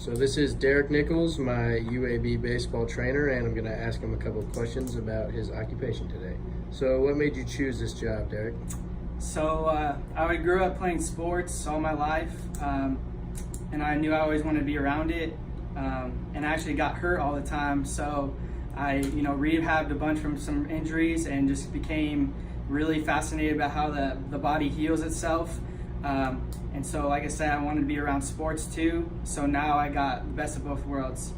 So this is Derek Nichols, my UAB baseball trainer, and I'm going to ask him a couple of questions about his occupation today. So what made you choose this job, Derek? So I grew up playing sports all my life, and I knew I always wanted to be around it, and I actually got hurt all the time. So I rehabbed a bunch from some injuries and just became really fascinated about how the body heals itself. And so, like I said, I wanted to be around sports too. So now I got the best of both worlds.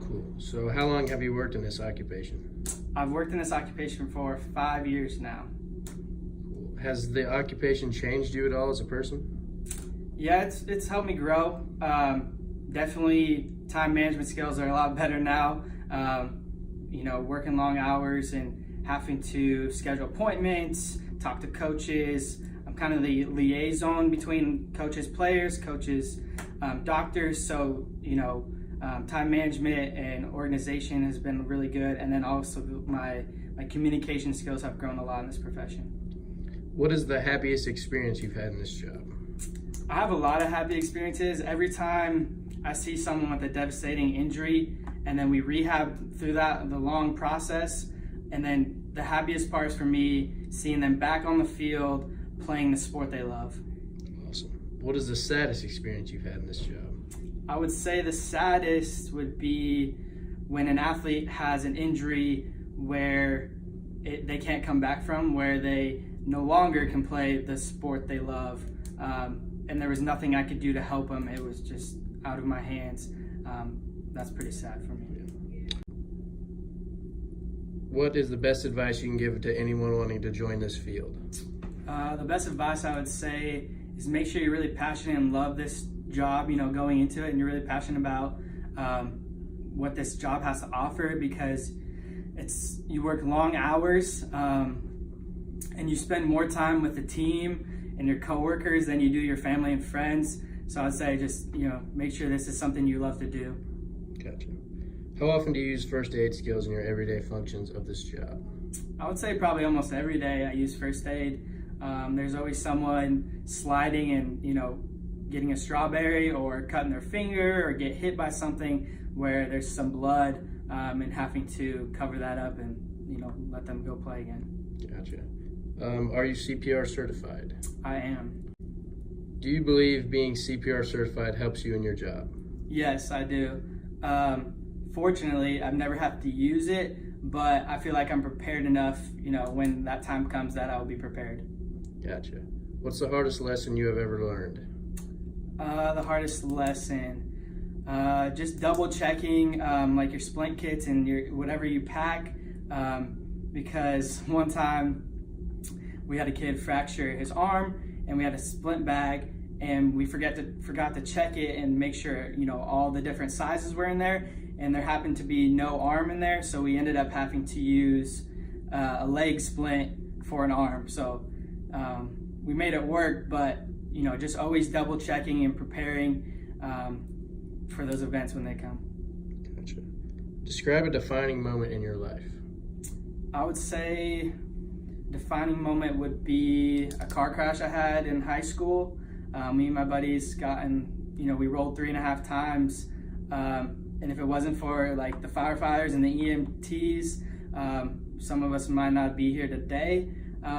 Cool. So how long have you worked in this occupation? I've worked in this occupation for 5 years now. Cool. Has the occupation changed you at all as a person? Yeah, it's helped me grow. Definitely time management skills are a lot better now. Working long hours and having to schedule appointments, talk to coaches. I'm kind of the liaison between coaches, players, coaches, doctors. So, time management and organization has been really good. And then also my communication skills have grown a lot in this profession. What is the happiest experience you've had in this job? I have a lot of happy experiences. Every time I see someone with a devastating injury and then we rehab through the long process, and then the happiest part is for me seeing them back on the field playing the sport they love. Awesome. What is the saddest experience you've had in this job? I would say the saddest would be when an athlete has an injury where they can't come back from, where they no longer can play the sport they love, and there was nothing I could do to help them. It was just out of my hands. That's pretty sad for me. What is the best advice you can give to anyone wanting to join this field? The best advice I would say is make sure you're really passionate and love this job, going into it, and you're really passionate about what this job has to offer, because you work long hours and you spend more time with the team and your coworkers than you do your family and friends. So I'd say just, make sure this is something you love to do. Gotcha. How often do you use first aid skills in your everyday functions of this job? I would say probably almost every day I use first aid. There's always someone sliding and, getting a strawberry or cutting their finger or get hit by something where there's some blood, and having to cover that up and, let them go play again. Gotcha. Are you CPR certified? I am. Do you believe being CPR certified helps you in your job? Yes, I do. Fortunately, I've never had to use it, but I feel like I'm prepared enough, when that time comes, that I will be prepared. Gotcha. What's the hardest lesson you have ever learned? The hardest lesson, just double checking like your splint kits and whatever you pack, because one time we had a kid fracture his arm and we had a splint bag, and we forgot to check it and make sure all the different sizes were in there, and there happened to be no arm in there, so we ended up having to use a leg splint for an arm. So we made it work, but just always double checking and preparing for those events when they come. Gotcha. Describe a defining moment in your life. I would say defining moment would be a car crash I had in high school. Me and my buddies we rolled 3.5 times, and if it wasn't for like the firefighters and the EMTs, some of us might not be here today.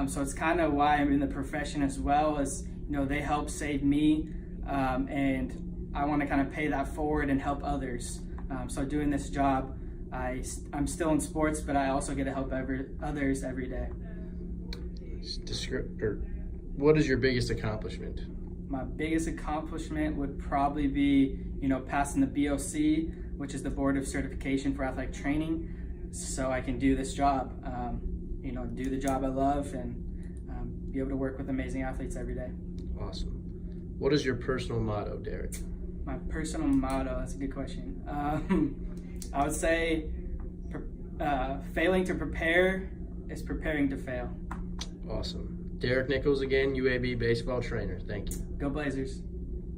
So it's kind of why I'm in the profession as well, as they helped save me, and I want to kind of pay that forward and help others. So doing this job, I'm still in sports, but I also get to help others every day. What is your biggest accomplishment? My biggest accomplishment would probably be, passing the BOC, which is the Board of Certification for Athletic Training, so I can do this job, do the job I love, and be able to work with amazing athletes every day. Awesome. What is your personal motto, Derek? My personal motto, that's a good question. I would say failing to prepare is preparing to fail. Awesome. Derek Nichols again, UAB baseball trainer. Thank you. Go Blazers.